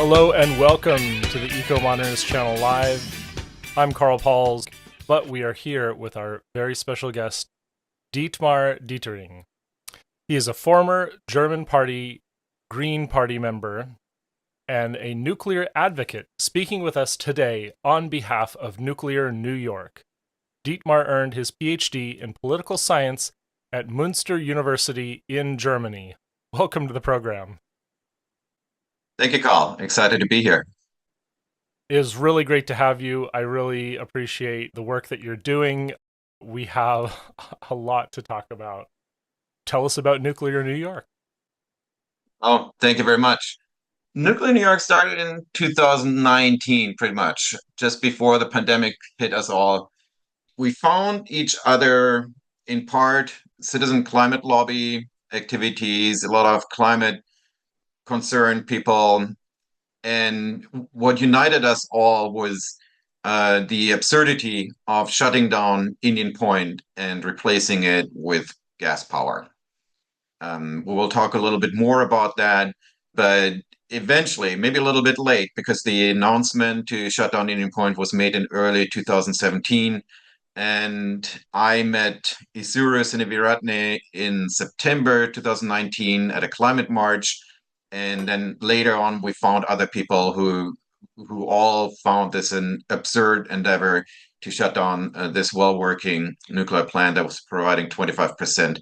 Hello and welcome to the Ecomodernist channel live. I'm Carl Pauls, but we are here with our very special guest, Dietmar Detering. He is a former German Green Party member and a nuclear advocate speaking with us today on behalf of Nuclear New York. Dietmar earned his Ph.D. in political science at Münster University in Germany. Welcome to the program. Thank you, Carl. Excited to be here. It is really great to have you. I really appreciate the work that you're doing. We have a lot to talk about. Tell us about Nuclear New York. Oh, thank you very much. Nuclear New York started in 2019, pretty much, just before the pandemic hit us all. We found each other in part citizen climate lobby activities, a lot of climate concerned people. And what united us all was the absurdity of shutting down Indian Point and replacing it with gas power. We will talk a little bit more about that, but eventually, maybe a little bit late, because the announcement to shut down Indian Point was made in early 2017. And I met Isuru Siniviratne in September 2019 at a climate march. And then later on, we found other people who all found this an absurd endeavor to shut down this well-working nuclear plant that was providing 25%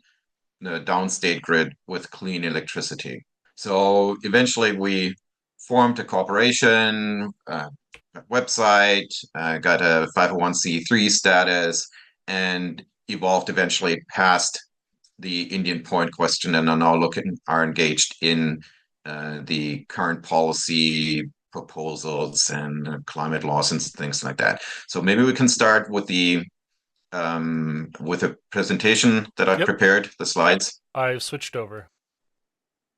the downstate grid with clean electricity. So eventually we formed a corporation, website, got a 501c3 status, and evolved eventually past the Indian Point question and are engaged in the current policy proposals and climate laws and things like that. So maybe we can start with a presentation that I've Yep, prepared, the slides. I've switched over.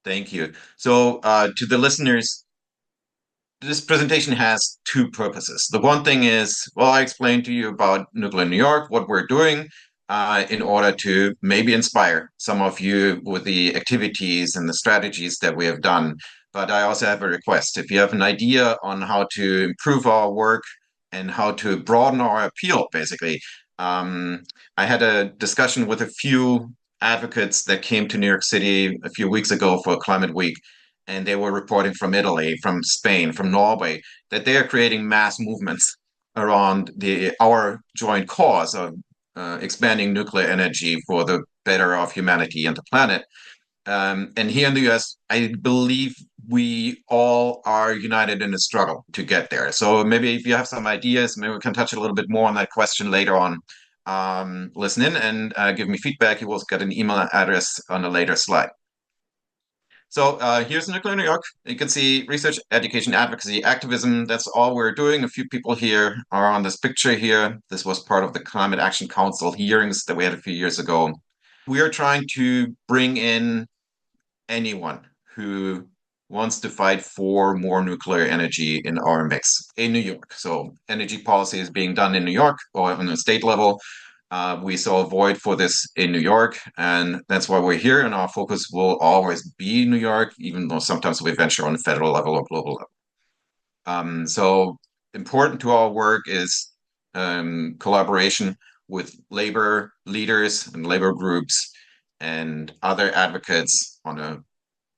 Thank you. So, to the listeners, this presentation has two purposes. The one thing is, well, I explained to you about Nuclear New York, what we're doing, in order to maybe inspire some of you with the activities and the strategies that we have done. But I also have a request. If you have an idea on how to improve our work and how to broaden our appeal, basically, I had a discussion with a few advocates that came to New York City a few weeks ago for Climate Week, and they were reporting from Italy, from Spain, from Norway, that they are creating mass movements around our joint cause of expanding nuclear energy for the better of humanity and the planet. And here in the US, I believe we all are united in a struggle to get there. So maybe if you have some ideas, maybe we can touch a little bit more on that question later on. Listen in and give me feedback. You will get an email address on a later slide. So here's Nuclear New York. You can see research, education, advocacy, activism. That's all we're doing. A few people here are on this picture here. This was part of the Climate Action Council hearings that we had a few years ago. We are trying to bring in anyone who wants to fight for more nuclear energy in our mix in New York. So energy policy is being done in New York or on a state level. We saw a void for this in New York, and that's why we're here. And our focus will always be New York, even though sometimes we venture on a federal level or global level. So important to our work is collaboration with labor leaders and labor groups and other advocates on a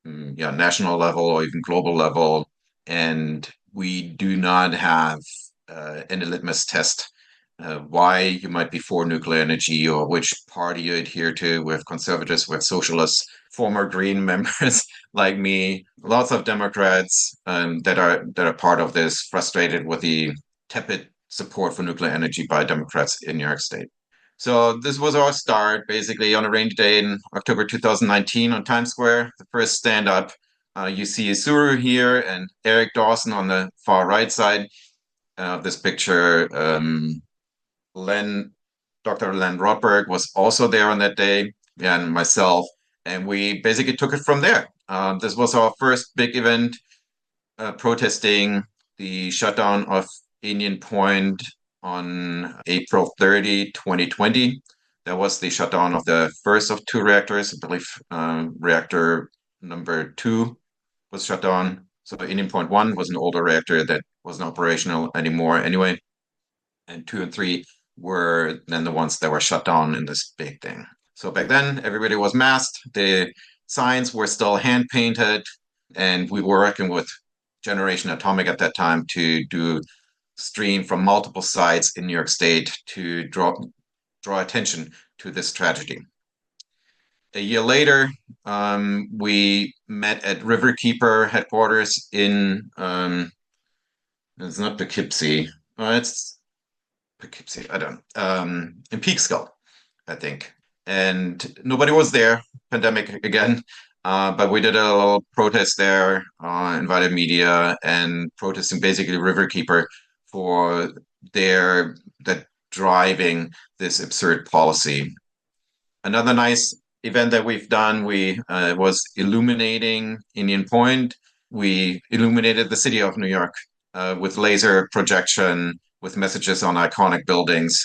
national level or even global level. And we do not have any litmus test why you might be for nuclear energy or which party you adhere to. We have conservatives, we have socialists, former Green members like me, lots of Democrats that are part of this, frustrated with the tepid support for nuclear energy by Democrats in New York State. So this was our start, basically, on a rainy day in October 2019 on Times Square, the first stand-up. You see Isuru here and Eric Dawson on the far right side of this picture. Dr. Len Rotberg was also there on that day, and myself, and we basically took it from there. This was our first big event, protesting the shutdown of Indian Point on April 30, 2020. That was the shutdown of the first of two reactors. I believe reactor number 2 was shut down So Indian Point 1 was an older reactor that wasn't operational anymore anyway. And 2 and 3 were then the ones that were shut down in this big thing. So back then, everybody was masked. The signs were still hand painted. And we were working with Generation Atomic at that time to do stream from multiple sites in New York State to draw attention to this tragedy. A year later, we met at Riverkeeper headquarters in it's not Poughkeepsie. It's Poughkeepsie. I don't. In Peekskill, I think. And nobody was there. Pandemic again. But we did a little protest there, invited media and protesting basically Riverkeeper for their that driving this absurd policy. Another nice event that we've done, we was illuminating Indian Point. We illuminated the city of New York with laser projection, with messages on iconic buildings,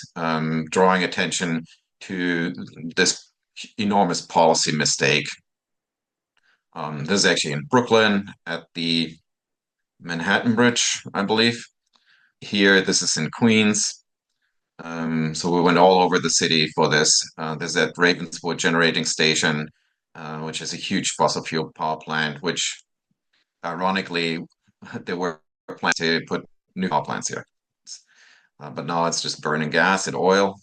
drawing attention to this enormous policy mistake. This is actually in Brooklyn at the Manhattan Bridge, I believe. Here, this is in Queens. So we went all over the city for this. There's at Ravenswood Generating Station, which is a huge fossil fuel power plant, which ironically, there were plans to put new power plants here. But now it's just burning gas and oil.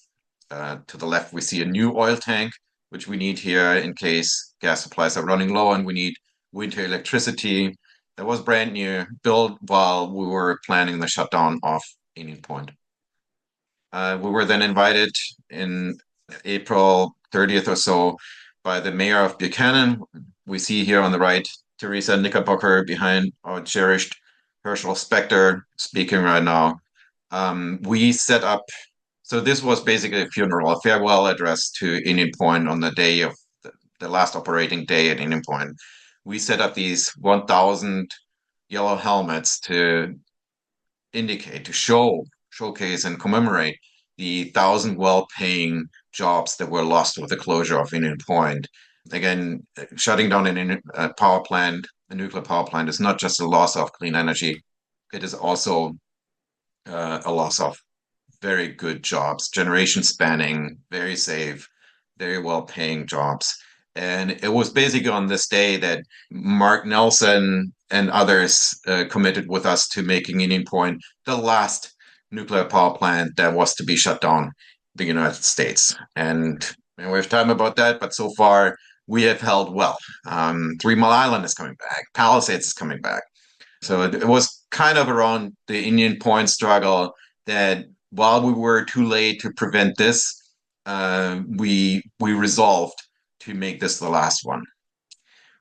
To the left, we see a new oil tank, which we need here in case gas supplies are running low and we need winter electricity. That was brand new, built while we were planning the shutdown of Indian Point. We were then invited in April 30th or so by the mayor of Buchanan. We see here on the right Teresa Knickerbocker behind our cherished Herschel Specter speaking right now. We set up, so this was basically a funeral, a farewell address to Indian Point on the day of the last operating day at Indian Point. We set up these 1,000 yellow helmets to indicate, to showcase and commemorate the 1,000 well-paying jobs that were lost with the closure of Indian Point. Again, shutting down a power plant, a nuclear power plant, is not just a loss of clean energy. It is also a loss of very good jobs, generation spanning, very safe, very well-paying jobs. And it was basically on this day that Mark Nelson and others committed with us to making Indian Point the last nuclear power plant that was to be shut down in the United States. And we have time about that, but so far we have held well. 3 Mile Island is coming back. Palisades is coming back. So it was kind of around the Indian Point struggle that while we were too late to prevent this, we resolved to make this the last one.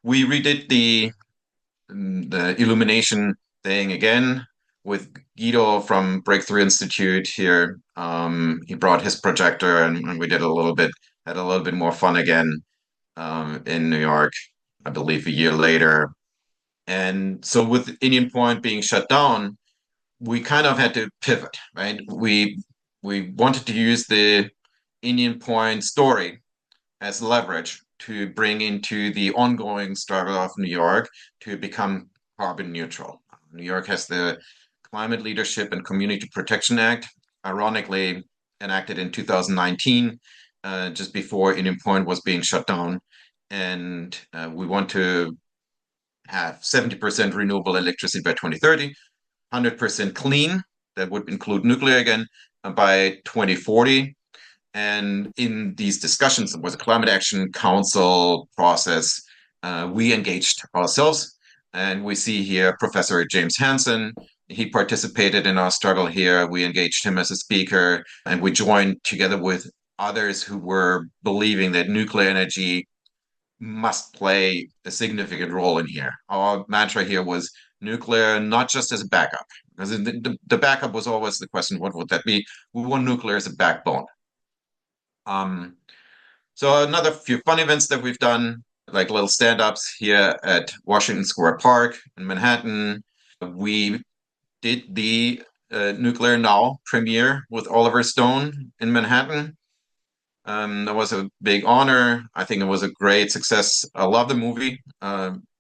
We redid the illumination thing again with Guido from Breakthrough Institute here. He brought his projector and we did had a little bit more fun again in New York, I believe a year later. And so with Indian Point being shut down, we kind of had to pivot, right? We wanted to use the Indian Point story as leverage to bring into the ongoing struggle of New York to become carbon neutral. New York has the Climate Leadership and Community Protection Act, ironically enacted in 2019, just before Indian Point was being shut down. And we want to have 70% renewable electricity by 2030, 100% clean, that would include nuclear again, by 2040. And in these discussions, it was a climate action council process. We engaged ourselves, and we see here Professor James Hansen. He participated in our struggle here. We engaged him as a speaker, and we joined together with others who were believing that nuclear energy must play a significant role in here. Our mantra here was nuclear, not just as a backup, because the backup was always the question, what would that be? We want nuclear as a backbone. So another few fun events that we've done, like little stand-ups here at Washington Square Park in Manhattan. We did the Nuclear Now premiere with Oliver Stone in Manhattan. That was a big honor. I think it was a great success. I love the movie.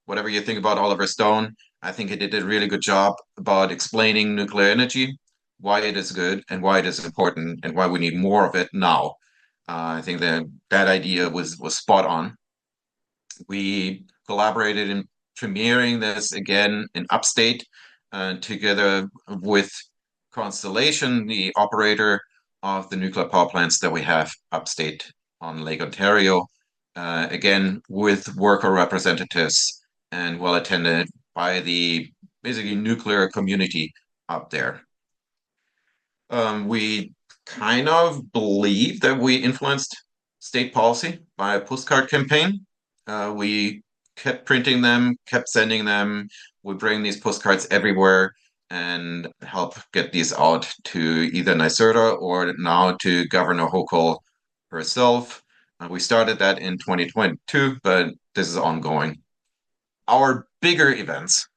Whatever you think about Oliver Stone, I think he did a really good job about explaining nuclear energy, why it is good and why it is important and why we need more of it now. I think that idea was spot on. We collaborated in premiering this again in Upstate, together with Constellation, the operator of the nuclear power plants that we have upstate on Lake Ontario. Again, with worker representatives and well attended by the basically nuclear community up there. We kind of believe that we influenced state policy by a postcard campaign. We kept printing them, kept sending them. We bring these postcards everywhere and help get these out to either NYSERDA or now to Governor Hochul herself. We started that in 2022, but this is ongoing. Our bigger events,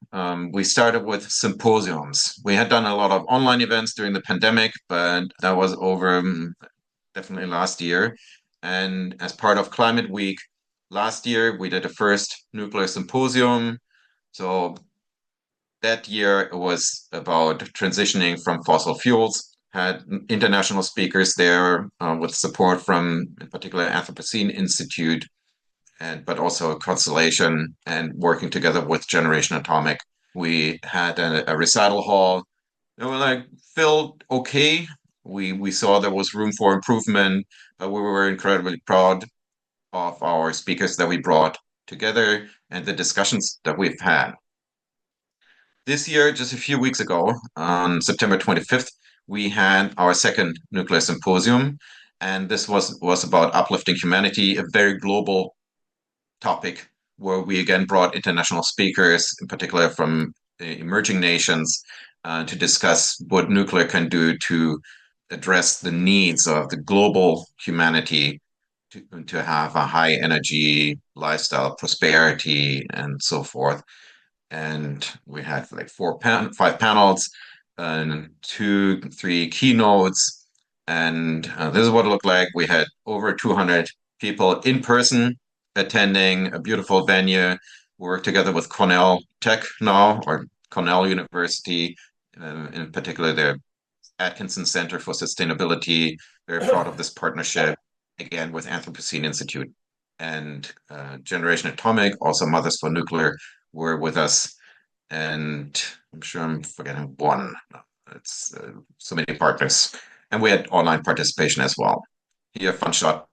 we started with symposiums. We had done a lot of online events during the pandemic, but that was over definitely last year. And as part of Climate Week last year, we did the first nuclear symposium. So that year it was about transitioning from fossil fuels. Had international speakers there with support from, in particular, Anthropocene Institute, and but also Constellation, and working together with Generation Atomic. We had a recital hall. It was like filled okay. We saw there was room for improvement, but we were incredibly proud of our speakers that we brought together and the discussions that we've had. This year, just a few weeks ago, on September 25th, we had our second nuclear symposium, and this was about uplifting humanity, a very global topic where we again brought international speakers, in particular from emerging nations, to discuss what nuclear can do to address the needs of the global humanity to have a high energy lifestyle, prosperity, and so forth. And we had like five panels and two, three keynotes. And this is what it looked like. We had over 200 people in person attending a beautiful venue. We work together with Cornell Tech now, or Cornell University, in particular their Atkinson Center for Sustainability. Very proud of this partnership, again, with Anthropocene Institute and Generation Atomic, also Mothers for Nuclear, were with us. And I'm sure I'm forgetting one. It's so many partners. And we had online participation as well. Here, fun shot.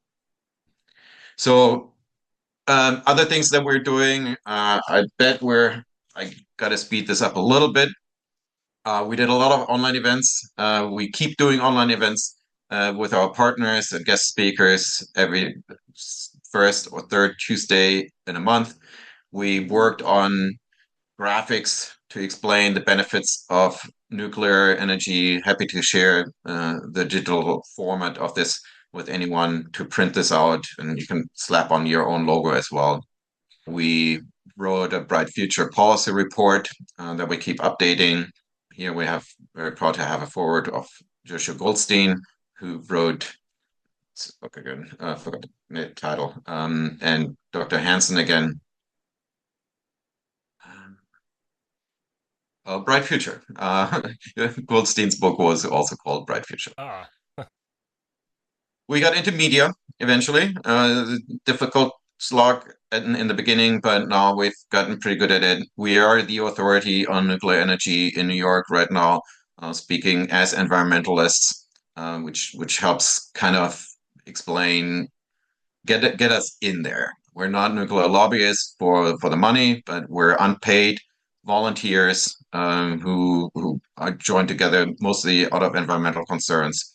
So other things that we're doing, I got to speed this up a little bit. We did a lot of online events. We keep doing online events with our partners and guest speakers every first or third Tuesday in a month. We worked on graphics to explain the benefits of nuclear energy. Happy to share the digital format of this with anyone to print this out, and you can slap on your own logo as well. We wrote a Bright Future policy report that we keep updating. Here we have very proud to have a forward of Joshua Goldstein, who wrote, okay, good, forgot the title, and Dr. Hansen again. Bright Future. Goldstein's book was also called Bright Future. Ah. We got into media eventually. Difficult slog in the beginning, but now we've gotten pretty good at it. We are the authority on nuclear energy in New York right now, speaking as environmentalists, which helps kind of explain, get us in there. We're not nuclear lobbyists for the money, but we're unpaid volunteers who are joined together mostly out of environmental concerns.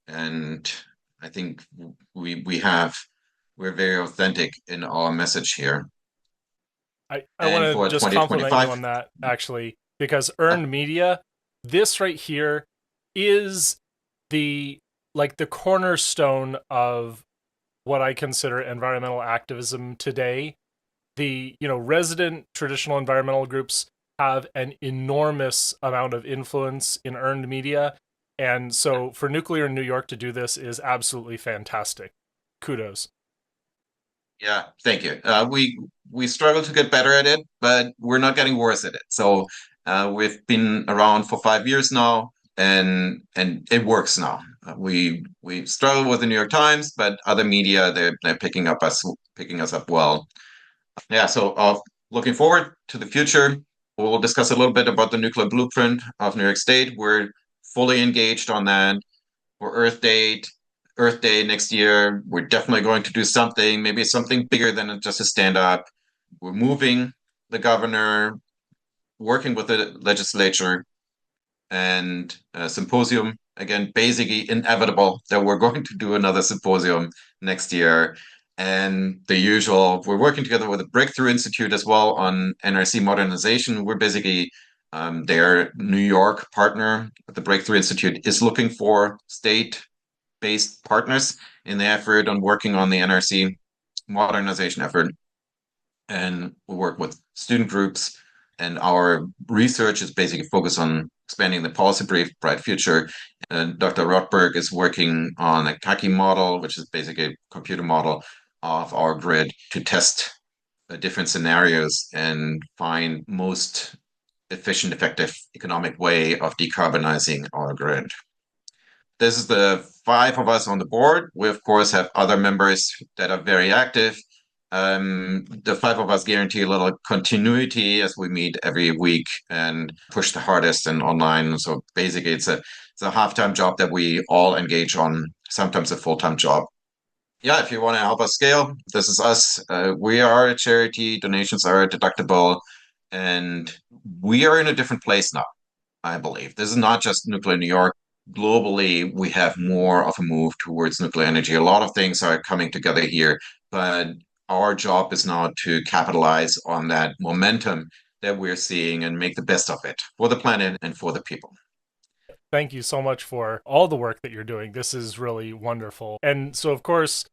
And I think we're very authentic in our message here. I And want to for just compliment you 2025, on that, actually, because earned media, this right here is the the cornerstone of what I consider environmental activism today. The resident traditional environmental groups have an enormous amount of influence in earned media, and so for Nuclear in New York to do this is absolutely fantastic. Kudos. Yeah, thank you. We struggle to get better at it, but we're not getting worse at it. So we've been around for 5 years now, and it works now. We struggle with the New York Times, but other media they're picking us up well. Yeah, so looking forward to the future, we'll discuss a little bit about the nuclear blueprint of New York State. We're fully engaged on that for Earth Day next year. We're definitely going to do something, maybe something bigger than just a stand up. We're moving the governor, working with the legislature, and a symposium. Again, basically inevitable that we're going to do another symposium next year. And the usual, we're working together with the Breakthrough Institute as well on NRC modernization. We're basically their New York partner. The Breakthrough Institute is looking for state-based partners in the effort on working on the NRC modernization effort. And we work with student groups, and our research is basically focused on expanding the policy brief, Bright Future. And Dr. Rothberg is working on a Kaki model, which is basically a computer model of our grid to test different scenarios and find most efficient, effective economic way of decarbonizing our grid. This is the five of us on the board. We, of course, have other members that are very active. The five of us guarantee a little continuity as we meet every week and push the hardest and online. So basically, it's a half-time job that we all engage on, sometimes a full-time job. Yeah, if you want to help us scale, this is us. We are a charity. Donations are deductible, and we are in a different place now. I believe. This is not just nuclear New York. Globally, we have more of a move towards nuclear energy. A lot of things are coming together here, but our job is now to capitalize on that momentum that we're seeing and make the best of it for the planet and for the people. Thank you so much for all the work that you're doing. This is really wonderful. And so, of course,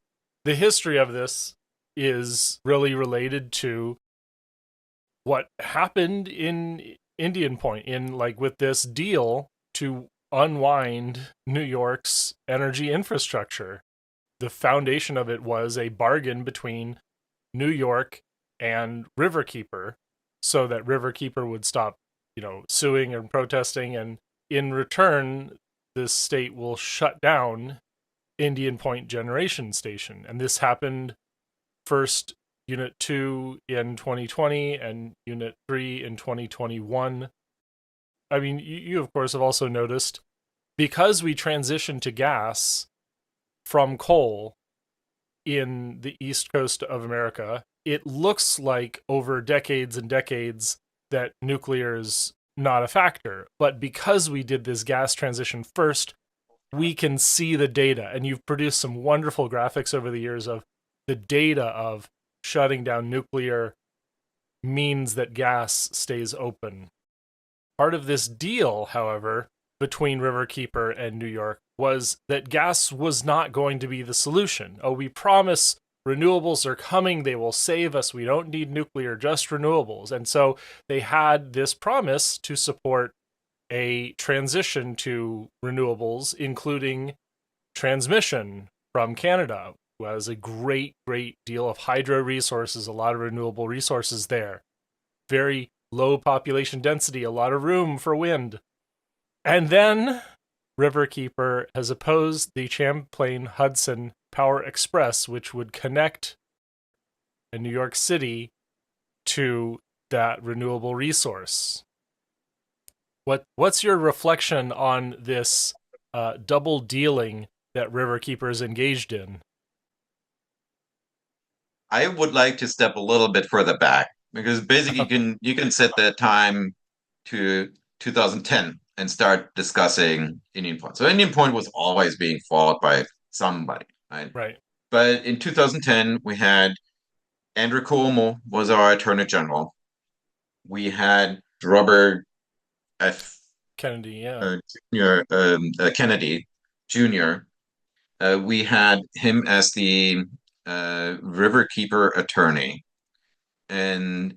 the history of this is really related to what happened in Indian Point, in like with this deal to unwind New York's energy infrastructure. The foundation of it was a bargain between New York and Riverkeeper so that Riverkeeper would stop, suing and protesting, and in return the state will shut down Indian Point Generation Station. And this happened first Unit 2 in 2020 and Unit 3 in 2021. I mean, you of course have also noticed, because we transitioned to gas from coal in the east coast of America, it looks like over decades and decades that nuclear is not a factor. But because we did this gas transition first, we can see the data. And you've produced some wonderful graphics over the years of the data of shutting down nuclear means that gas stays open. Part of this deal, however, between Riverkeeper and New York was that gas was not going to be the solution. Oh, we promise renewables are coming, they will save us, we don't need nuclear, just renewables. And so they had this promise to support a transition to renewables, including transmission from Canada, who has a great deal of hydro resources, a lot of renewable resources there. Very low population density, a lot of room for wind. And then Riverkeeper has opposed the Champlain-Hudson Power Express, which would connect New York City to that renewable resource. What's your reflection on this double dealing that Riverkeeper is engaged in? I would like to step a little bit further back because basically you can set the time to 2010 and start discussing Indian Point. So Indian Point was always being fought by somebody, right? Right. But in 2010 we had Andrew Cuomo was our Attorney General. We had Robert F. Kennedy, yeah. Jr. Kennedy Jr. We had him as the Riverkeeper attorney, and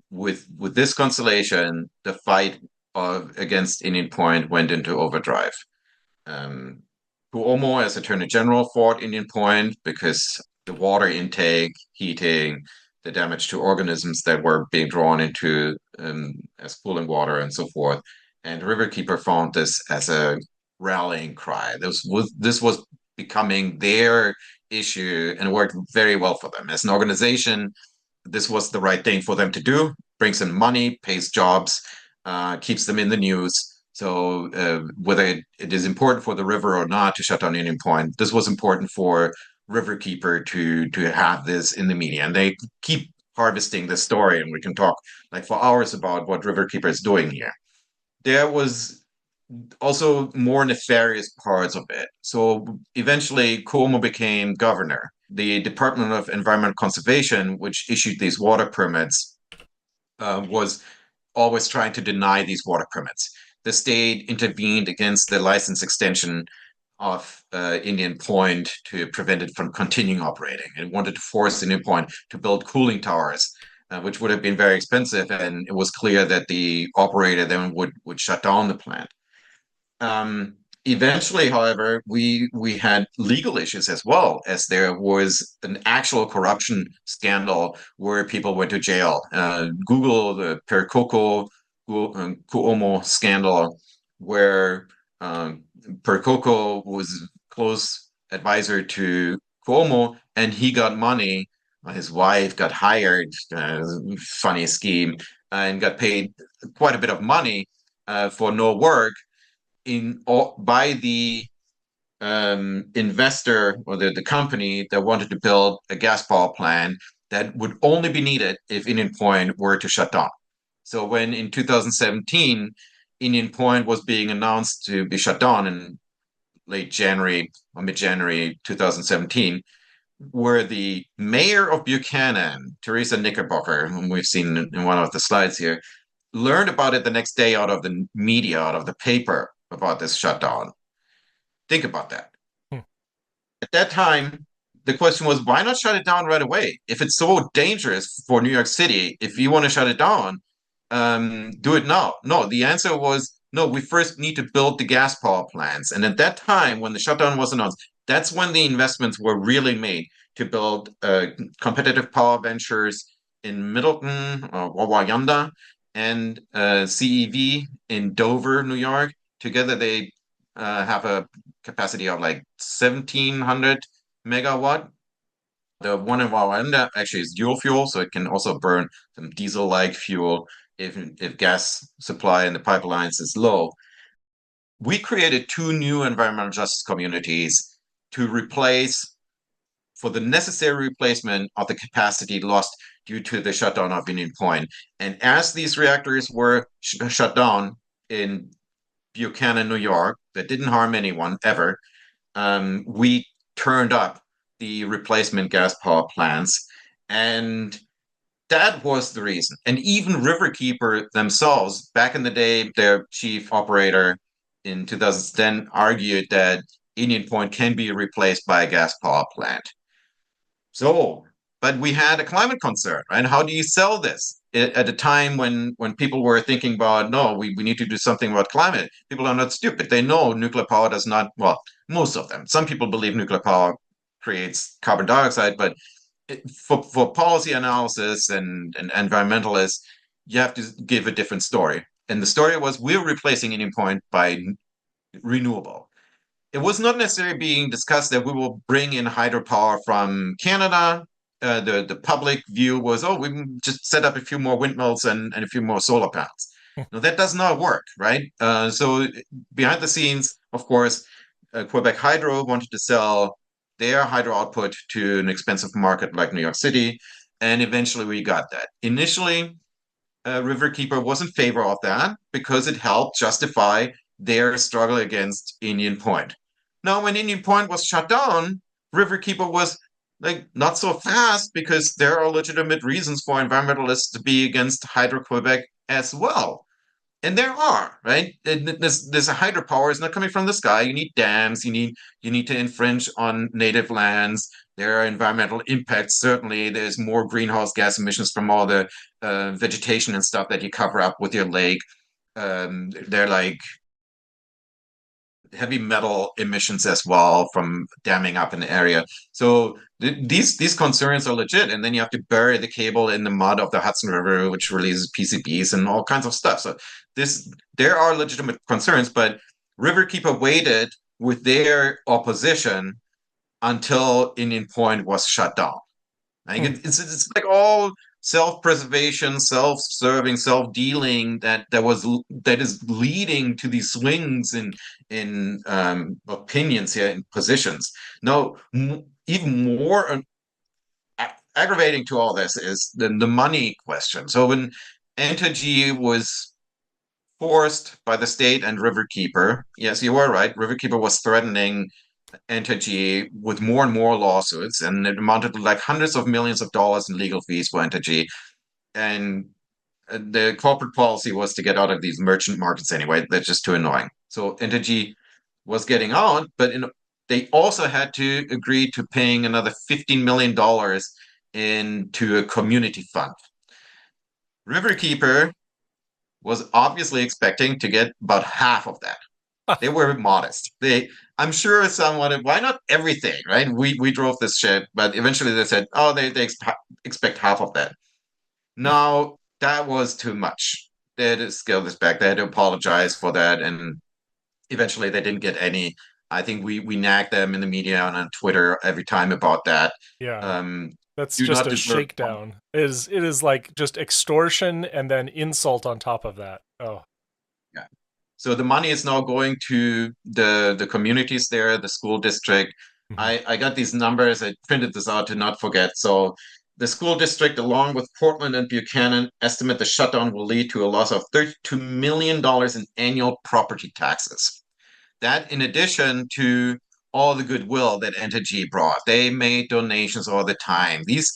with this constellation, the fight against Indian Point went into overdrive. Um, Cuomo, as Attorney General, fought Indian Point because the water intake, heating, the damage to organisms that were being drawn into as pooling water and so forth. And Riverkeeper found this as a rallying cry. This was becoming their issue and worked very well for them. As an organization, this was the right thing for them to do, brings in money, pays jobs, keeps them in the news. So whether it is important for the river or not to shut down Indian Point, this was important for Riverkeeper to have this in the media. And they keep harvesting this story, and we can talk like for hours about what Riverkeeper is doing here. There was also more nefarious parts of it. So eventually, Cuomo became governor. The Department of Environmental Conservation, which issued these water permits, was always trying to deny these water permits. The state intervened against the license extension of Indian Point to prevent it from continuing operating. It wanted to force Indian Point to build cooling towers, which would have been very expensive, and it was clear that the operator then would shut down the plant. Eventually, however, we had legal issues as well, as there was an actual corruption scandal where people went to jail. Google the Percoco Cuomo scandal, where Percoco was close advisor to Cuomo, and he got money. His wife got hired, funny scheme, and got paid quite a bit of money for no work by the investor or the company that wanted to build a gas power plant that would only be needed if Indian Point were to shut down. So when in 2017, Indian Point was being announced to be shut down in late January or mid-January 2017, where the mayor of Buchanan, Teresa Knickerbocker, whom we've seen in one of the slides here, learned about it the next day out of the media, out of the paper about this shutdown. Think about that. Hmm. At that time, the question was, why not shut it down right away? If it's so dangerous for New York City, if you want to shut it down, do it now. No, the answer was, no, we first need to build the gas power plants. And at that time, when the shutdown was announced, that's when the investments were really made to build competitive power ventures in Middleton, Wawayanda, and CEV in Dover, New York. Together, they have a capacity of like 1,700 megawatt. The one in Wawayanda actually is dual fuel, so it can also burn some diesel-like fuel if gas supply in the pipelines is low. We created two new environmental justice communities to replace, for the necessary replacement of the capacity lost due to the shutdown of Indian Point. And as these reactors were shut down in Buchanan, New York, that didn't harm anyone ever, we turned up the replacement gas power plants. And that was the reason. And even Riverkeeper themselves, back in the day, their chief operator in 2010 argued that Indian Point can be replaced by a gas power plant. So, but we had a climate concern, right? How do you sell this at a time when people were thinking about, no, we need to do something about climate? People are not stupid. They know nuclear power does not, well, most of them. Some people believe nuclear power creates carbon dioxide, but for policy analysis and environmentalists, you have to give a different story. And the story was, we're replacing Indian Point by renewable. It was not necessarily being discussed that we will bring in hydropower from Canada. The public view was, oh, we can just set up a few more windmills and a few more solar panels. No, that does not work, right? So behind the scenes, of course, Quebec Hydro wanted to sell their hydro output to an expensive market like New York City, and eventually we got that. Initially, Riverkeeper was in favor of that because it helped justify their struggle against Indian Point. Now, when Indian Point was shut down, Riverkeeper was like not so fast because there are legitimate reasons for environmentalists to be against Hydro-Quebec as well. And there are, right? This hydropower is not coming from the sky. You need dams. You need to infringe on native lands. There are environmental impacts. Certainly, there's more greenhouse gas emissions from all the vegetation and stuff that you cover up with your lake. They're like heavy metal emissions as well from damming up an area. So these concerns are legit, and then you have to bury the cable in the mud of the Hudson River, which releases PCBs and all kinds of stuff. So this there are legitimate concerns, but Riverkeeper waited with their opposition until Indian Point was shut down. Like Hmm. it's like all self-preservation, self-serving, self-dealing that is leading to these swings in opinions here in positions. Now, even more aggravating to all this is the money question. So when Entergy was forced by the state and Riverkeeper, yes, you were right. Riverkeeper was threatening Entergy with more and more lawsuits, and it amounted to like hundreds of millions of dollars in legal fees for Entergy. And the corporate policy was to get out of these merchant markets anyway. That's just too annoying. So Entergy was getting out, but they also had to agree to paying another $15 million into a community fund. Riverkeeper was obviously expecting to get about half of that. They were modest. I'm sure someone, why not everything, right? We drove this ship, but eventually they said, oh, they expect half of that. No, that was too much. They had to scale this back. They had to apologize for that, and eventually they didn't get any. I think we nagged them in the media and on Twitter every time about that. Yeah. Um, That's do just not a deserve. shakedown. It is like just extortion and then insult on top of that. Oh. Yeah. So the money is now going to the communities there, the school district. Mhm. I got these numbers. I printed this out to not forget. So the school district, along with Portland and Buchanan, estimate the shutdown will lead to a loss of $32 million in annual property taxes. That, in addition to all the goodwill that Entergy brought, they made donations all the time. These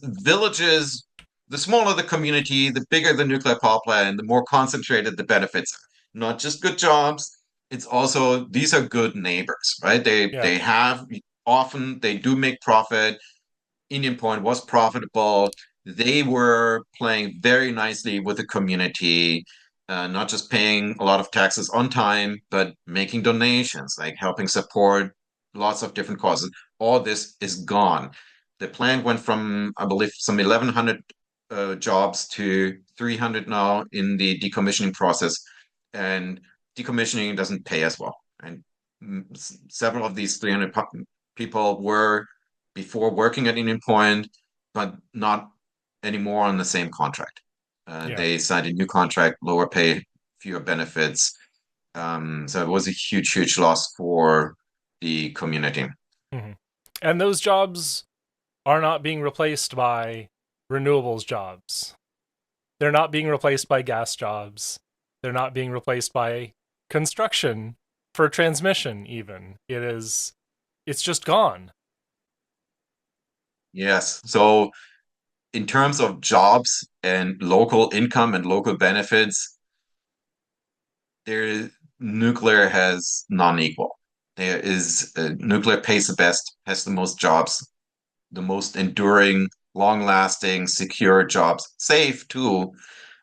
villages, the smaller the community, the bigger the nuclear power plant, the more concentrated the benefits. Not just good jobs, it's also these are good neighbors, right? Yeah. They have often they do make profit. Indian Point was profitable. They were playing very nicely with the community, not just paying a lot of taxes on time, but making donations, like helping support lots of different causes. All this is gone. The plant went from, I believe, some 1,100 jobs to 300 now in the decommissioning process, and decommissioning doesn't pay as well. And several of these 300 people were before working at Indian Point, but not anymore on the same contract. Yeah. They signed a new contract, lower pay, fewer benefits. So it was a huge, huge loss for the community. Mhm. And those jobs are not being replaced by renewables jobs. They're not being replaced by gas jobs. They're not being replaced by construction for transmission even. It's just gone. Yes. So in terms of jobs and local income and local benefits, there nuclear has non-equal. There is nuclear pays the best, has the most jobs, the most enduring, long-lasting, secure jobs, safe too,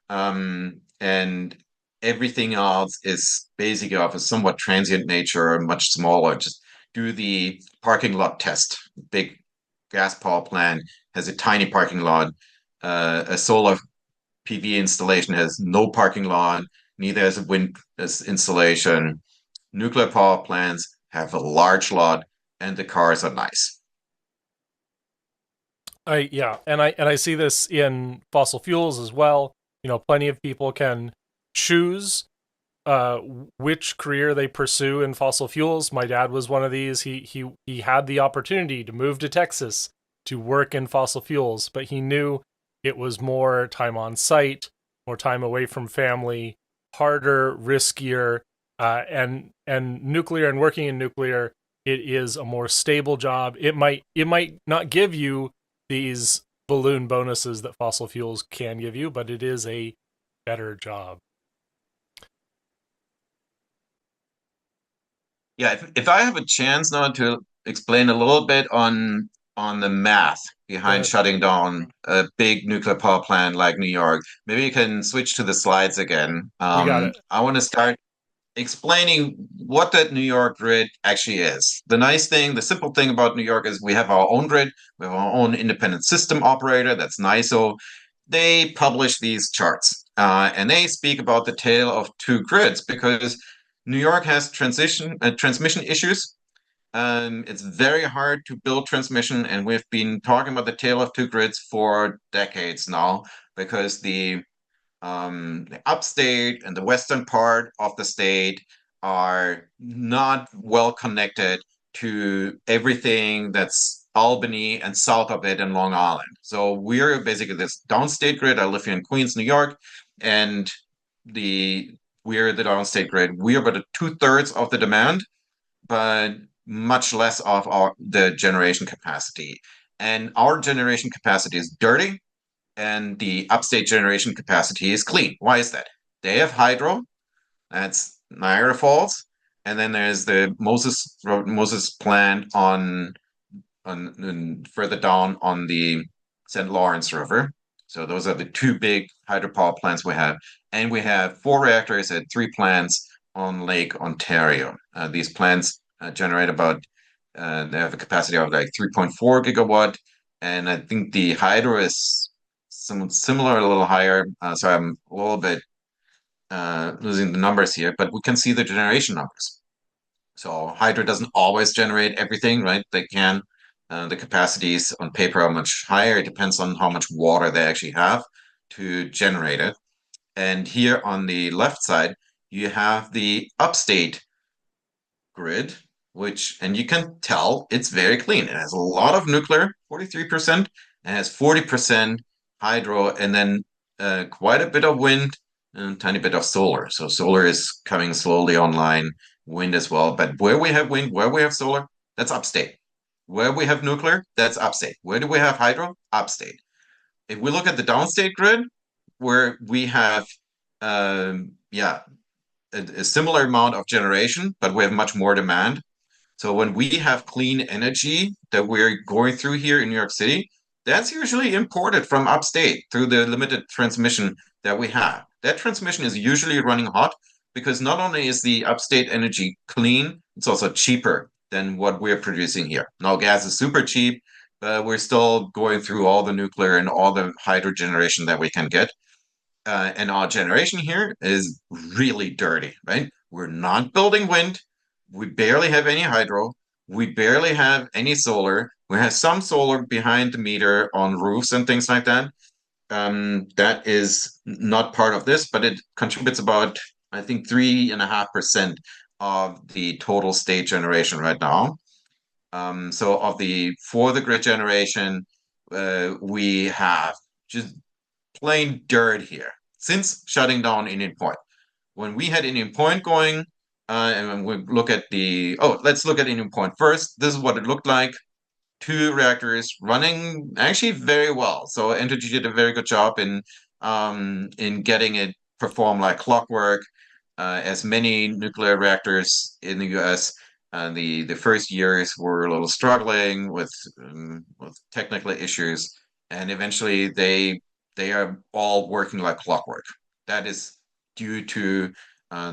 and everything else is basically of a somewhat transient nature, much smaller. Just do the parking lot test. Big gas power plant has a tiny parking lot. A solar PV installation has no parking lot, neither has a wind installation. Nuclear power plants have a large lot, and the cars are nice. And I see this in fossil fuels as well. Plenty of people can choose uh, which career they pursue in fossil fuels. My dad was one of these. He had the opportunity to move to Texas to work in fossil fuels, but he knew it was more time on site, more time away from family, harder, riskier, and nuclear and working in nuclear. It is a more stable job. It might not give you these balloon bonuses that fossil fuels can give you, but it is a better job. Yeah, if I have a chance now to explain a little bit on the math Go behind ahead. shutting down a big nuclear power plant like New York, maybe you can switch to the slides again. You got it. I want to start explaining what that New York grid actually is. The nice thing, the simple thing about New York is we have our own grid, we have our own independent system operator, that's NISO. They publish these charts and they speak about the tale of two grids because New York has transmission issues. It's very hard to build transmission, and we've been talking about the tale of two grids for decades now because the upstate and the western part of the state are not well connected to everything that's Albany and south of it in Long Island. So we're basically this downstate grid. I live here in Queens, New York, and the we're the downstate grid. We are about 2/3 of the demand, but much less of the generation capacity. And our generation capacity is dirty and the upstate generation capacity is clean. Why is that? They have hydro, that's Niagara Falls, and then there's the Moses plant on further down on the St. Lawrence River. So those are the two big hydropower plants we have, and we have four reactors at three plants on Lake Ontario. These plants generate about they have a capacity of like 3.4 gigawatt, and I think the hydro is similar, a little higher. So I'm a little bit losing the numbers here, but we can see the generation numbers. So hydro doesn't always generate everything, right? They can. The capacities on paper are much higher. It depends on how much water they actually have to generate it. And here on the left side, you have the upstate grid, and you can tell it's very clean. It has a lot of nuclear, 43%, and has 40% hydro, and then quite a bit of wind and a tiny bit of solar. So solar is coming slowly online, wind as well. But where we have wind, where we have solar, that's upstate. Where we have nuclear, that's upstate. Where do we have hydro? Upstate. If we look at the downstate grid, where we have, yeah, a similar amount of generation, but we have much more demand. So when we have clean energy that we're going through here in New York City, that's usually imported from upstate through the limited transmission that we have. That transmission is usually running hot because not only is the upstate energy clean, it's also cheaper than what we're producing here. Now, gas is super cheap, but we're still going through all the nuclear and all the hydro generation that we can get. And our generation here is really dirty, right? We're not building wind. We barely have any hydro. We barely have any solar. We have some solar behind the meter on roofs and things like that. That is not part of this, but it contributes about, I think, 3.5% of the total state generation right now. So for the grid generation, we have just plain dirt here since shutting down Indian Point. When we had Indian Point going, and when we look at let's look at Indian Point first. This is what it looked like. Two reactors running actually very well. So Entergy did a very good job in getting it perform like clockwork. As many nuclear reactors in the U.S., the first years were a little struggling with technical issues, and eventually they are all working like clockwork. That is due to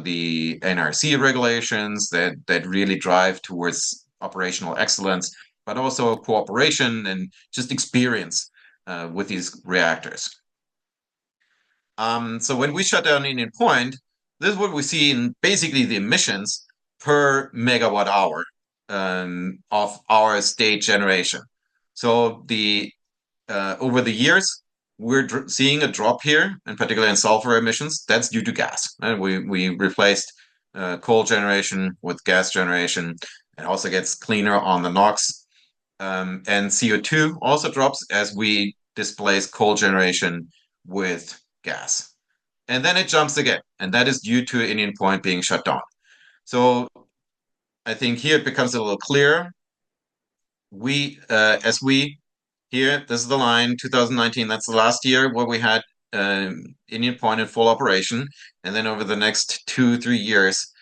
the NRC regulations that really drive towards operational excellence, but also cooperation and just experience with these reactors. So when we shut down Indian Point, this is what we see in basically the emissions per megawatt hour of our state generation. So over the years, we're seeing a drop here, in particular in sulfur emissions. That's due to gas. And we replaced coal generation with gas generation. It also gets cleaner on the NOx. And CO2 also drops as we displace coal generation with gas. And then it jumps again. And that is due to Indian Point being shut down. So I think here it becomes a little clearer. Here, this is the line, 2019, that's the last year where we had Indian Point in full operation. And then over the next 2-3 years,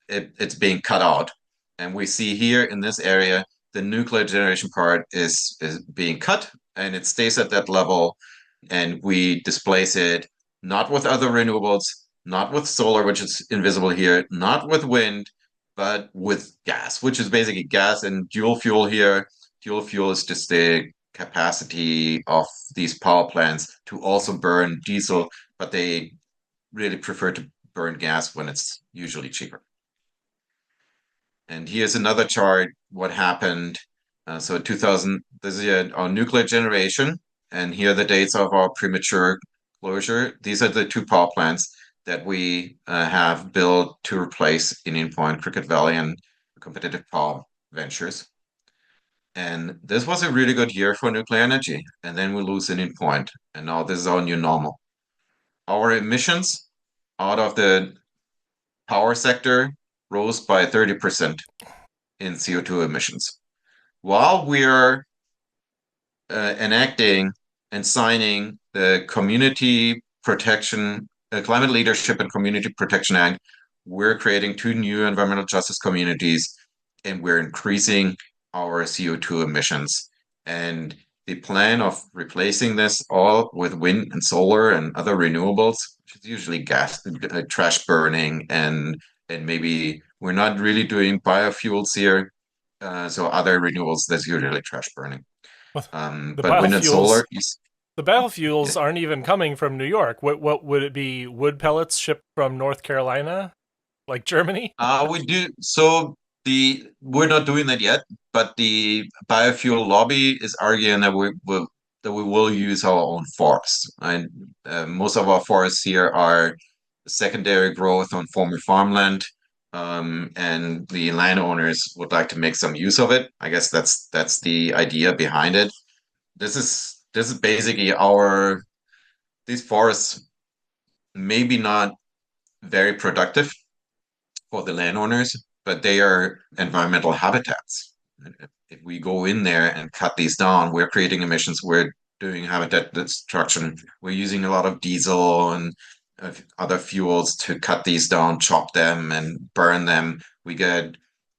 it's being cut out. And we see here in this area, the nuclear generation part is being cut and it stays at that level. And we displace it not with other renewables, not with solar, which is invisible here, not with wind, but with gas, which is basically gas and dual fuel here. Dual fuel is just the capacity of these power plants to also burn diesel, but they really prefer to burn gas when it's usually cheaper. And here's another chart, what happened. So 2000, this is our nuclear generation, and here are the dates of our premature closure. These are the two power plants that we have built to replace Indian Point, Cricket Valley, and competitive power ventures. And this was a really good year for nuclear energy. And then we lose Indian Point, and now this is our new normal. Our emissions out of the power sector rose by 30% in CO2 emissions. While we're enacting and signing the Climate Leadership and Community Protection Act, we're creating two new environmental justice communities, and we're increasing our CO2 emissions. And the plan of replacing this all with wind and solar and other renewables, which is usually gas, trash burning, and maybe we're not really doing biofuels here. So other renewables, that's usually trash burning. The But wind and solar, biofuels, the biofuels aren't even coming from New York. What would it be? Wood pellets shipped from North Carolina, like Germany? we do. So we're not doing that yet, but the biofuel lobby is arguing that we will use our own forests. And most of our forests here are secondary growth on former farmland. And the landowners would like to make some use of it. I guess that's the idea behind it. This is basically our these forests maybe not very productive for the landowners, but they are environmental habitats. If we go in there and cut these down, we're creating emissions, we're doing habitat destruction, we're using a lot of diesel and other fuels to cut these down, chop them, and burn them. We get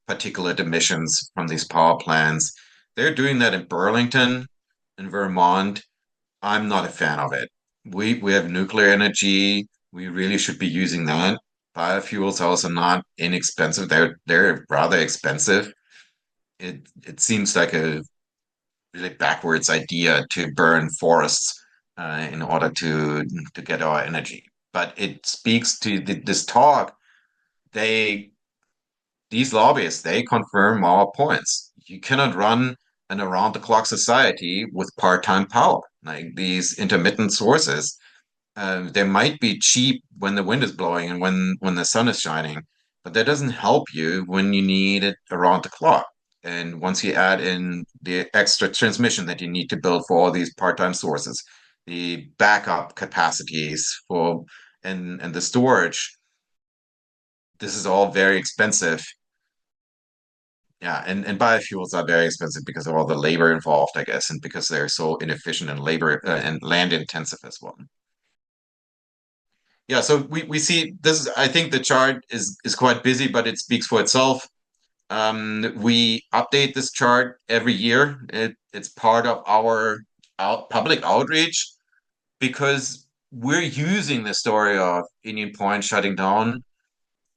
particulate emissions from these power plants. They're doing that in Burlington, in Vermont. I'm not a fan of it. We have nuclear energy. We really should be using that. Biofuels are also not inexpensive. They're rather expensive. It seems like a really backwards idea to burn forests in order to get our energy. But it speaks to this talk. They these lobbyists, they confirm our points. You cannot run an around-the-clock society with part-time power. Like these intermittent sources, they might be cheap when the wind is blowing and when the sun is shining, but that doesn't help you when you need it around the clock. And once you add in the extra transmission that you need to build for all these part-time sources, the backup capacities for and the storage, this is all very expensive. Yeah, and biofuels are very expensive because of all the labor involved, I guess, and because they're so inefficient and labor and land intensive as well. Yeah, so we see this. I think the chart is quite busy, but it speaks for itself. We update this chart every year. It's part of our public outreach because we're using the story of Indian Point shutting down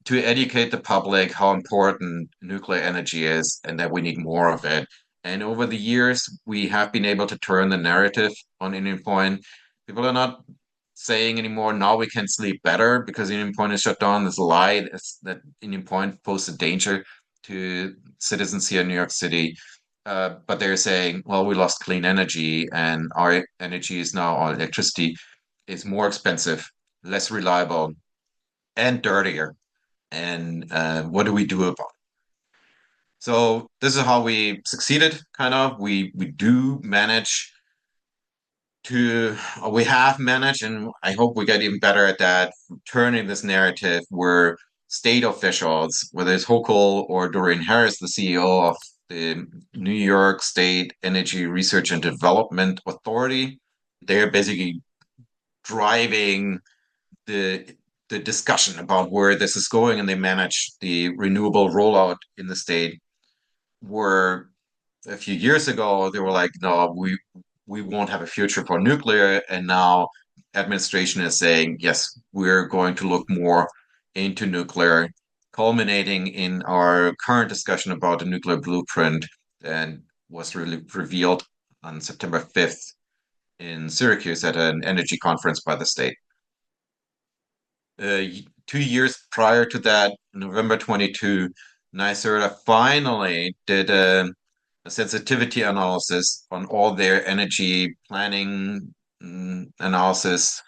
to educate the public how important nuclear energy is and that we need more of it. And over the years, we have been able to turn the narrative on Indian Point. People are not saying anymore, now we can sleep better because Indian Point is shut down. There's a lie that Indian Point poses a danger to citizens here in New York City. But they're saying, well, we lost clean energy and our energy is now, our electricity is more expensive, less reliable, and dirtier. And what do we do about it? So this is how we succeeded, kind of. We do manage to, we have managed, and I hope we get even better at that, turning this narrative where state officials, whether it's Hochul or Doreen Harris, the CEO of the New York State Energy Research and Development Authority, they're basically driving the the discussion about where this is going, and they manage the renewable rollout in the state. Where a few years ago they were like, no, we won't have a future for nuclear, and now administration is saying, yes, we're going to look more into nuclear, culminating in our current discussion about the nuclear blueprint and was really revealed on September 5th in Syracuse at an energy conference by the state. 2 years prior to that, November 22, NYSERDA finally did a sensitivity analysis on all their energy planning analysis,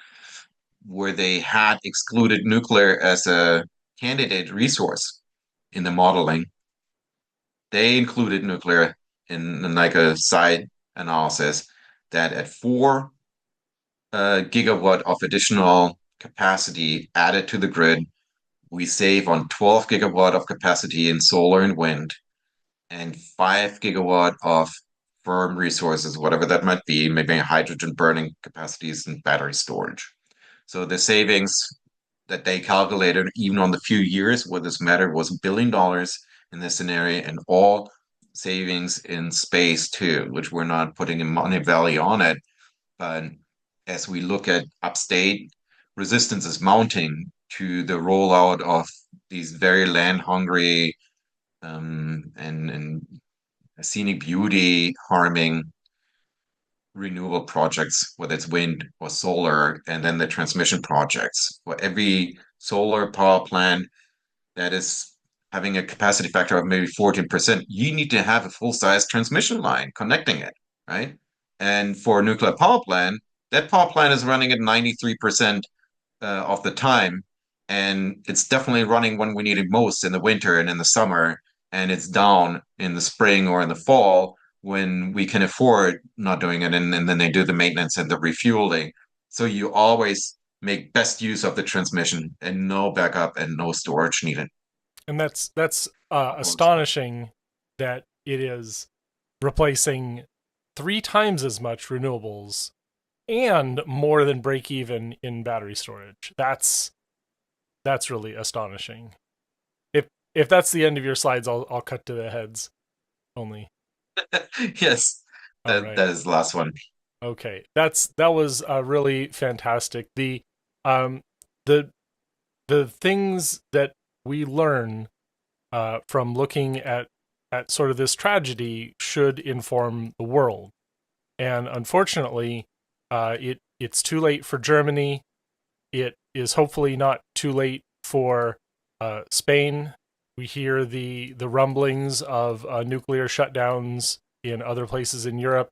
where they had excluded nuclear as a candidate resource in the modeling. They included nuclear in like a side analysis that at 4 gigawatt of additional capacity added to the grid, we save on 12 gigawatt of capacity in solar and wind and 5 gigawatt of firm resources, whatever that might be, maybe hydrogen burning capacities and battery storage. So the savings that they calculated, even on the few years where this mattered, was $1 billion in this scenario, and all savings in space too, which we're not putting a money value on it. But as we look at upstate, resistance is mounting to the rollout of these very land hungry and scenic beauty harming renewable projects, whether it's wind or solar, and then the transmission projects. For every solar power plant that is having a capacity factor of maybe 14%, you need to have a full-size transmission line connecting it, right? And for a nuclear power plant, that power plant is running at 93% of the time. And it's definitely running when we need it most in the winter and in the summer. And it's down in the spring or in the fall when we can afford not doing it. And then they do the maintenance and the refueling. So you always make best use of the transmission and no backup and no storage needed. And that's astonishing that it is replacing 3 times as much renewables and more than break even in battery storage. That's really astonishing. If that's the end of your slides, I'll cut to the heads only. Yes, All that right. that is the last one. Okay. That was really fantastic. Um the the things that we learn from looking at sort of this tragedy should inform the world. And unfortunately, it's too late for Germany. It is hopefully not too late for Spain. We hear the rumblings of nuclear shutdowns in other places in Europe,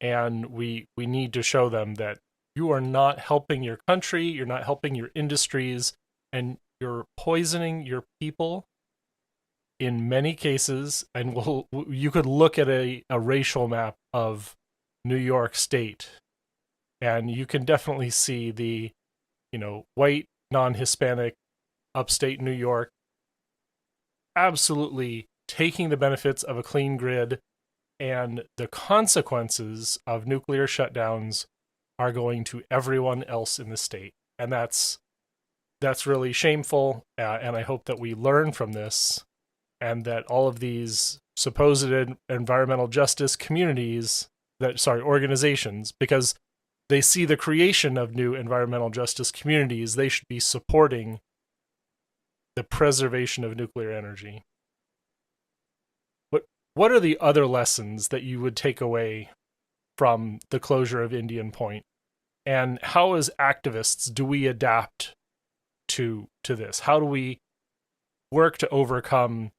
and we need to show them that you are not helping your country, you're not helping your industries, and you're poisoning your people in many cases. And you could look at a racial map of New York State, and you can definitely see the white non-Hispanic upstate New York absolutely taking the benefits of a clean grid, and the consequences of nuclear shutdowns are going to everyone else in the state. And that's really shameful, and I hope that we learn from this, and that all of these supposed environmental justice communities organizations, because they see the creation of new environmental justice communities, they should be supporting the preservation of nuclear energy. What are the other lessons that you would take away from the closure of Indian Point? And how, as activists, do we adapt to this? How do we work to overcome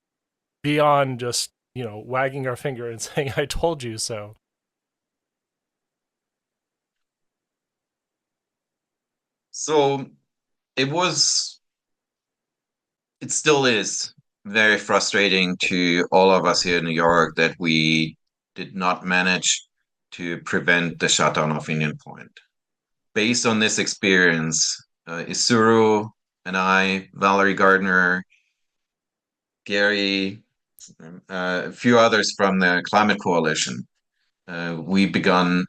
beyond just, wagging our finger and saying, I told you so? So it was, it still is very frustrating to all of us here in New York that we did not manage to prevent the shutdown of Indian Point. Based on this experience, Isuru and I, Valerie Gardner, Gary, a few others from the Climate Coalition, we begun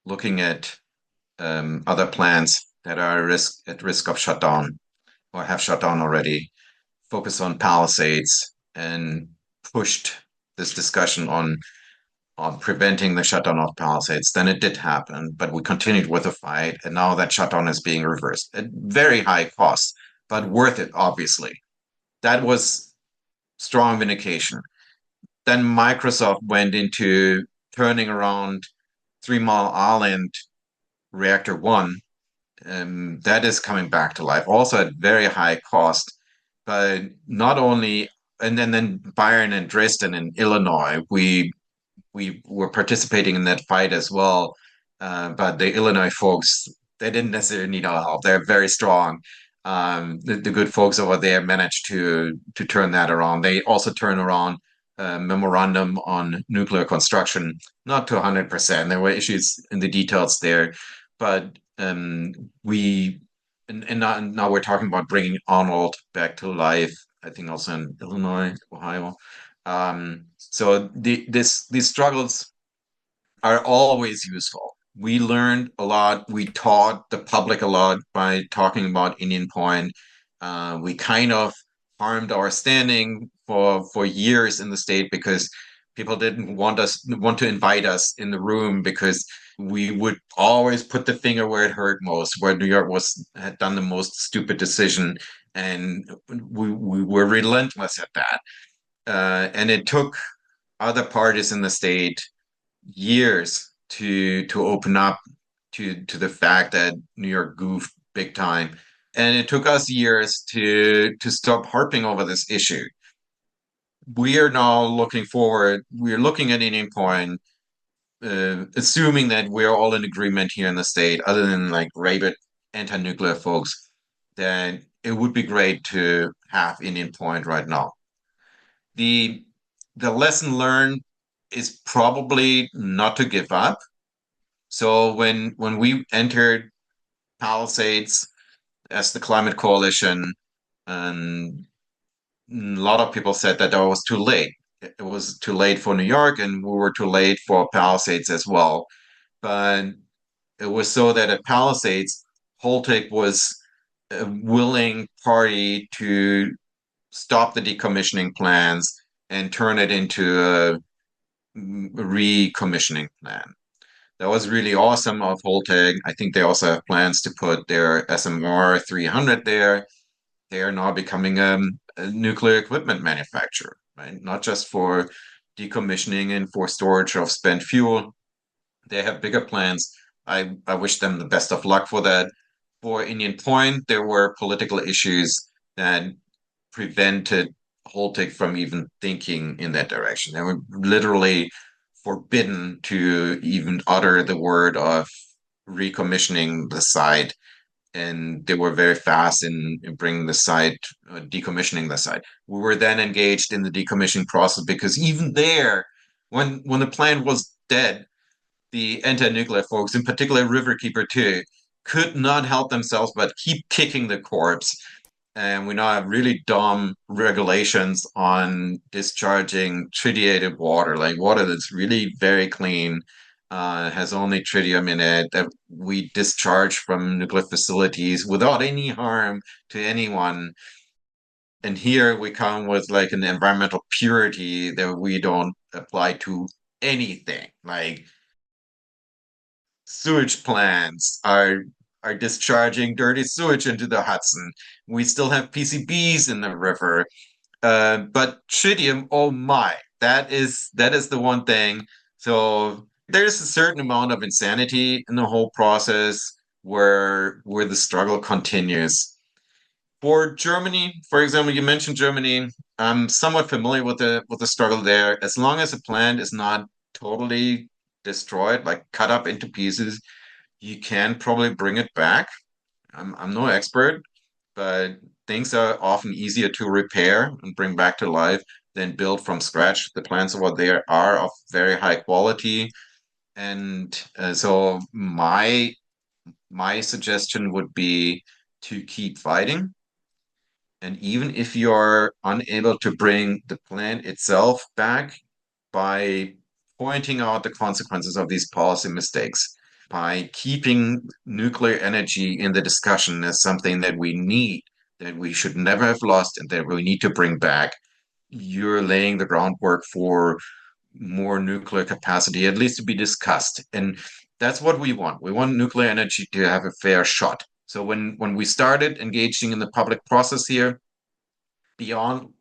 looking at other plants that are at risk of shutdown or have shut down already, focus on Palisades, and pushed this discussion on preventing the shutdown of Palisades. Then it did happen, but we continued with the fight, and now that shutdown is being reversed at very high cost, but worth it, obviously. That was strong vindication. Then Microsoft went into turning around 3 Mile Island Reactor 1. That is coming back to life, also at very high cost. But not only, and then Byron and Dresden in Illinois, we were participating in that fight as well. But the Illinois folks, they didn't necessarily need our help. They're very strong. The good folks over there managed to turn that around. They also turn around a memorandum on nuclear construction, not to 100%. There were issues in the details there, but we and now we're talking about bringing Arnold back to life. I think also in Illinois, Ohio. So these struggles are always useful. We learned a lot. We taught the public a lot by talking about Indian Point. We kind of harmed our standing for years in the state because people didn't want to invite us in the room because we would always put the finger where it hurt most, where New York had done the most stupid decision, and we were relentless at that. And it took other parties in the state years to open up to the fact that New York goofed big time. And it took us years to stop harping over this issue. We are now looking forward. We're looking at Indian Point, assuming that we're all in agreement here in the state, other than like rabid anti-nuclear folks, then it would be great to have Indian Point right now. The the lesson learned is probably not to give up. So when we entered Palisades as the climate coalition, and a lot of people said that was too late. It was too late for New York, and we were too late for Palisades as well. But it was so that at Palisades, Holtec was a willing party to stop the decommissioning plans and turn it into a recommissioning plan. That was really awesome of Holtec. I think they also have plans to put their SMR 300 there. They are now becoming a nuclear equipment manufacturer, right? Not just for decommissioning and for storage of spent fuel. They have bigger plans. I wish them the best of luck for that. For Indian Point, there were political issues that prevented Holtec from even thinking in that direction. They were literally forbidden to even utter the word of recommissioning the site. And they were very fast in bringing the site, decommissioning the site. We were then engaged in the decommissioning process because even there, when the plant was dead, the anti-nuclear folks, in particular Riverkeeper 2, could not help themselves but keep kicking the corpse. And we now have really dumb regulations on discharging tritiated water, like water that's really very clean, has only tritium in it, that we discharge from nuclear facilities without any harm to anyone. And here we come with like an environmental purity that we don't apply to anything. Like sewage plants are discharging dirty sewage into the Hudson. We still have PCBs in the river. But tritium, oh my, that is the one thing. So there's a certain amount of insanity in the whole process where the struggle continues. For Germany, for example, you mentioned Germany. I'm somewhat familiar with the struggle there. As long as a plant is not totally destroyed, like cut up into pieces, you can probably bring it back. I'm no expert, but things are often easier to repair and bring back to life than build from scratch. The plants over there are of very high quality, and so my suggestion would be to keep fighting. And even if you're unable to bring the plant itself back by pointing out the consequences of these policy mistakes, by keeping nuclear energy in the discussion as something that we need, that we should never have lost, and that we need to bring back, you're laying the groundwork for more nuclear capacity, at least to be discussed. And that's what we want. We want nuclear energy to have a fair shot. So when we started engaging in the public process here, beyond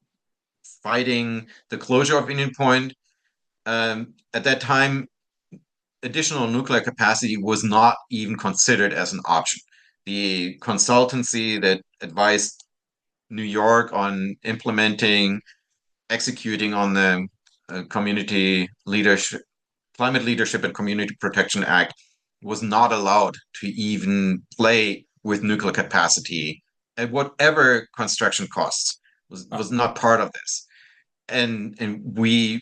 fighting the closure of Indian Point, at that time, additional nuclear capacity was not even considered as an option. The consultancy that advised New York on implementing, executing on the community leadership, Climate Leadership and Community Protection Act was not allowed to even play with nuclear capacity at whatever construction costs was not part of this. And we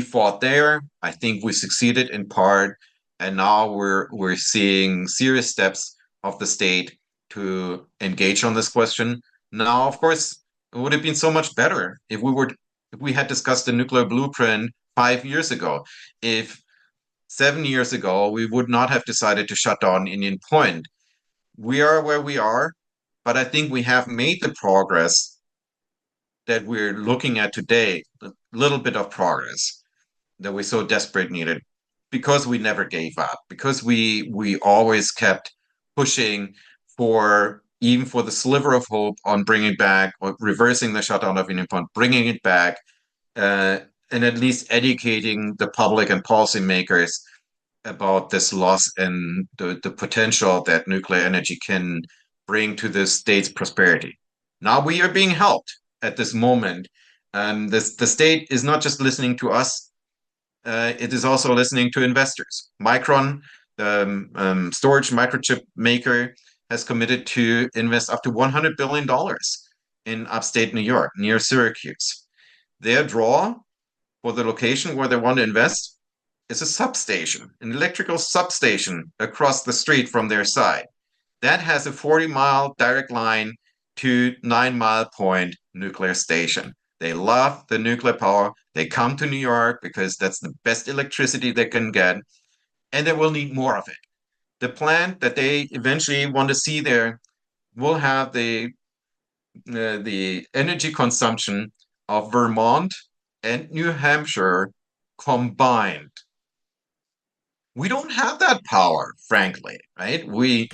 fought there. I think we succeeded in part, and now we're seeing serious steps of the state to engage on this question. Now, of course, it would have been so much better if we had discussed the nuclear blueprint 5 years ago. If 7 years ago we would not have decided to shut down Indian Point. We are where we are, but I think we have made the progress that we're looking at today, a little bit of progress that we so desperate needed because we never gave up, because we always kept pushing for even for the sliver of hope on bringing back or reversing the shutdown of Indian Point, bringing it back, uh, and at least educating the public and policymakers about this loss and the potential that nuclear energy can bring to the state's prosperity. Now we are being helped at this moment. The state is not just listening to us, it is also listening to investors. Micron, the storage microchip maker, has committed to invest up to $100 billion in upstate New York, near Syracuse. Their draw for the location where they want to invest is a substation, an electrical substation across the street from their site. That has a 40-mile direct line to 9 Mile Point nuclear station. They love the nuclear power. They come to New York because that's the best electricity they can get, and they will need more of it. The plant that they eventually want to see there will have the energy consumption of Vermont and New Hampshire combined. We don't have that power, frankly, right? We're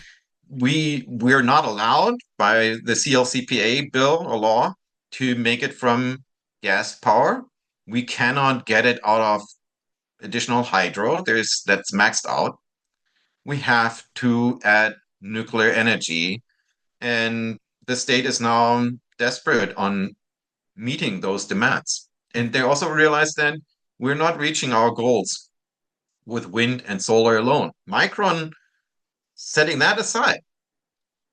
not allowed by the CLCPA bill or law to make it from gas power. We cannot get it out of additional hydro. That's maxed out. We have to add nuclear energy, and the state is now desperate on meeting those demands. And they also realize that we're not reaching our goals with wind and solar alone. Micron, setting that aside,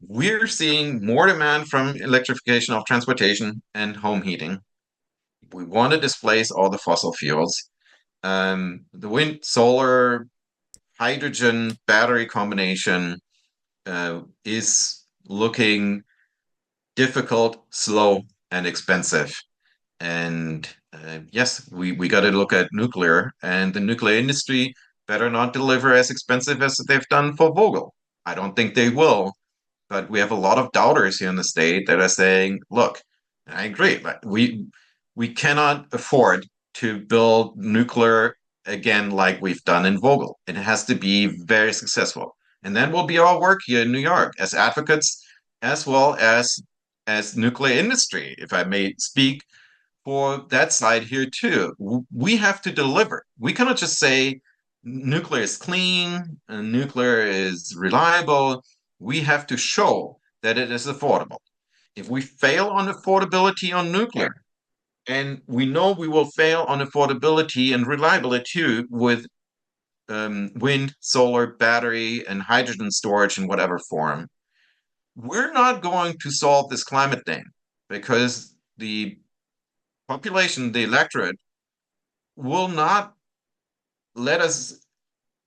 we're seeing more demand from electrification of transportation and home heating. We want to displace all the fossil fuels. The wind, solar, hydrogen, battery combination is looking difficult, slow, and expensive. And yes, we got to look at nuclear, and the nuclear industry better not deliver as expensive as they've done for Vogel. I don't think they will, but we have a lot of doubters here in the state that are saying, look, I agree, but we cannot afford to build nuclear again like we've done in Vogel. It has to be very successful. And then will be our work here in New York as advocates as well as nuclear industry, if I may speak for that side here too. We have to deliver. We cannot just say nuclear is clean and nuclear is reliable. We have to show that it is affordable. If we fail on affordability on nuclear, and we know we will fail on affordability and reliability too with wind, solar, battery, and hydrogen storage in whatever form, we're not going to solve this climate thing because the population, the electorate, will not let us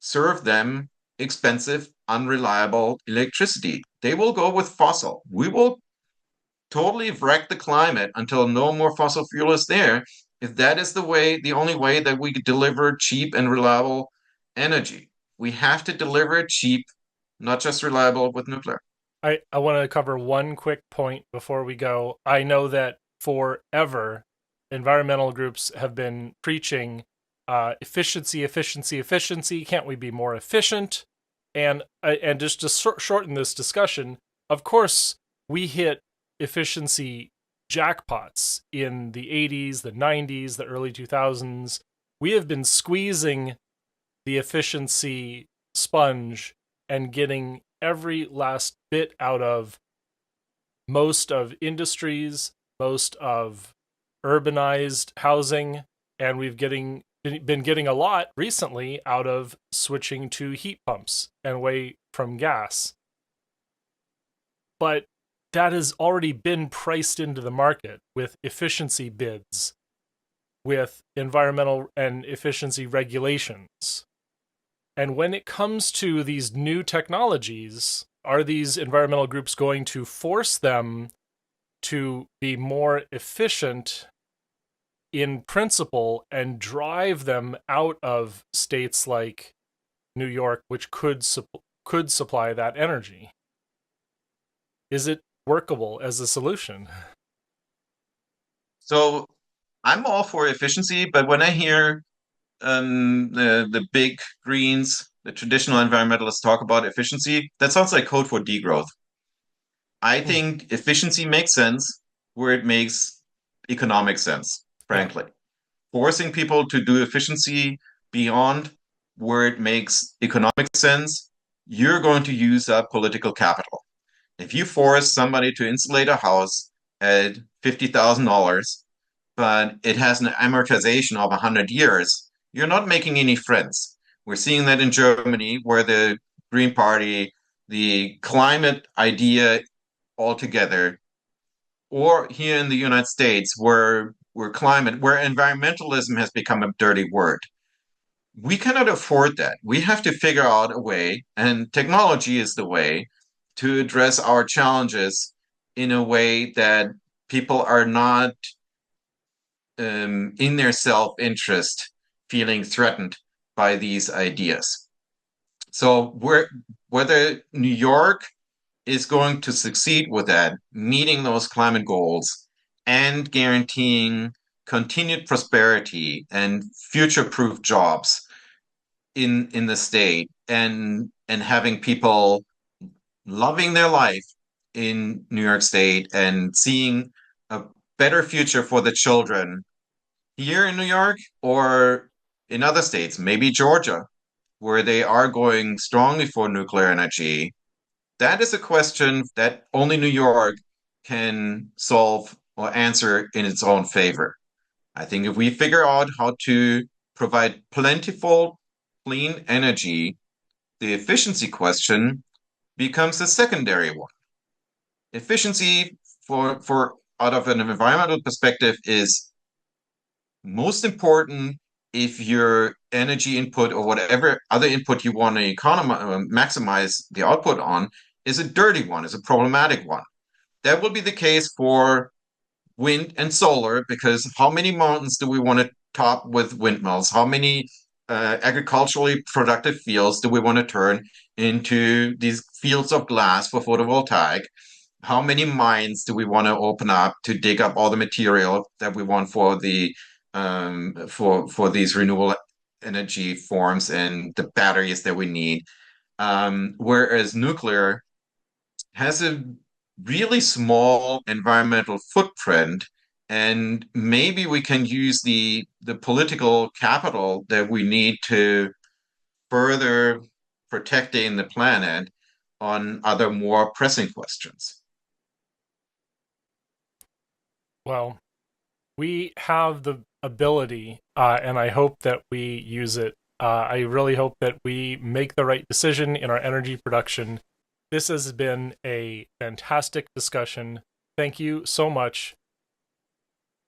serve them expensive, unreliable electricity. They will go with fossil. We will totally wreck the climate until no more fossil fuel is there. If that is the only way that we could deliver cheap and reliable energy, we have to deliver it cheap, not just reliable with nuclear. I want to cover one quick point before we go. I know that forever, environmental groups have been preaching efficiency, efficiency, efficiency. Can't we be more efficient? And just to shorten this discussion, of course, we hit efficiency jackpots in the 80s, the 90s, the early 2000s. We have been squeezing the efficiency sponge and getting every last bit out of most of industries, most of urbanized housing, and we've been getting a lot recently out of switching to heat pumps and away from gas. But that has already been priced into the market with efficiency bids, with environmental and efficiency regulations. And when it comes to these new technologies, are these environmental groups going to force them to be more efficient in principle and drive them out of states like New York, which could supply that energy? Is it workable as a solution? So I'm all for efficiency, but when I hear the big greens, the traditional environmentalists talk about efficiency, that sounds like code for degrowth. I Hmm. think efficiency makes sense where it makes economic sense, Yeah. frankly. Forcing people to do efficiency beyond where it makes economic sense, you're going to use up political capital. If you force somebody to insulate a house at $50,000, but it has an amortization of 100 years, you're not making any friends. We're seeing that in Germany, where the Green Party, the climate idea altogether, or here in the United States, where environmentalism has become a dirty word. We cannot afford that. We have to figure out a way, and technology is the way to address our challenges in a way that people are not in their self-interest feeling threatened by these ideas. So whether New York is going to succeed with that, meeting those climate goals and guaranteeing continued prosperity and future-proof jobs in the state, and having people loving their life in New York State and seeing a better future for the children here in New York or in other states, maybe Georgia, where they are going strongly for nuclear energy. That is a question that only New York can solve or answer in its own favor. I think if we figure out how to provide plentiful, clean energy, the efficiency question becomes a secondary one. Efficiency for out of an environmental perspective is most important if your energy input or whatever other input you want to maximize the output on is a dirty one, is a problematic one. That will be the case for wind and solar, because how many mountains do we want to top with windmills? How many agriculturally productive fields do we want to turn into these fields of glass for photovoltaic? How many mines do we want to open up to dig up all the material that we want for for these renewable energy forms and the batteries that we need? Whereas nuclear has a really small environmental footprint, and maybe we can use the political capital that we need to further protecting the planet on other more pressing questions. Well, we have the ability, and I hope that we use it. I really hope that we make the right decision in our energy production. This has been a fantastic discussion. Thank you so much,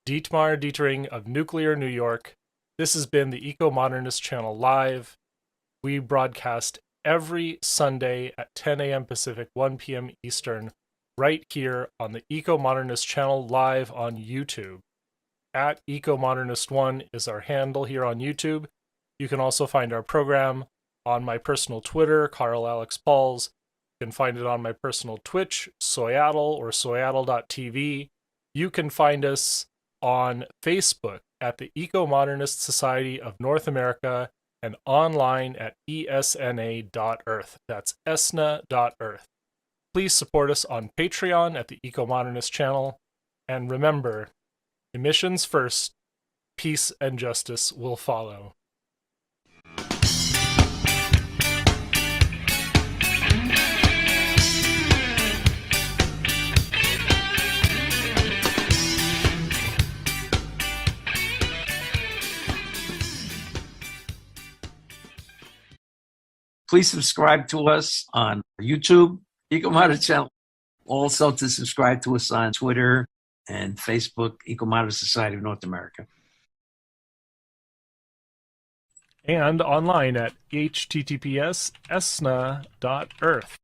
Dietmar Detering of Nuclear New York. This has been the Ecomodernist Channel Live. We broadcast every Sunday at 10 a.m. Pacific, 1 p.m. Eastern, right here on the Ecomodernist Channel Live on YouTube. At Ecomodernist1 is our handle here on YouTube. You can also find our program on my personal Twitter, Carl Alex Pauls. You can find it on my personal Twitch, Soyaddle or soyaddle.tv. You can find us on Facebook at the Ecomodernist Society of North America and online at esna.earth. That's esna.earth. Please support us on Patreon at the Ecomodernist channel. And remember, emissions first, peace and justice will follow. Please subscribe to us on YouTube, Ecomodernist channel. Also to subscribe to us on Twitter and Facebook, Ecomodernist Society of North America. And online at https://esna.earth.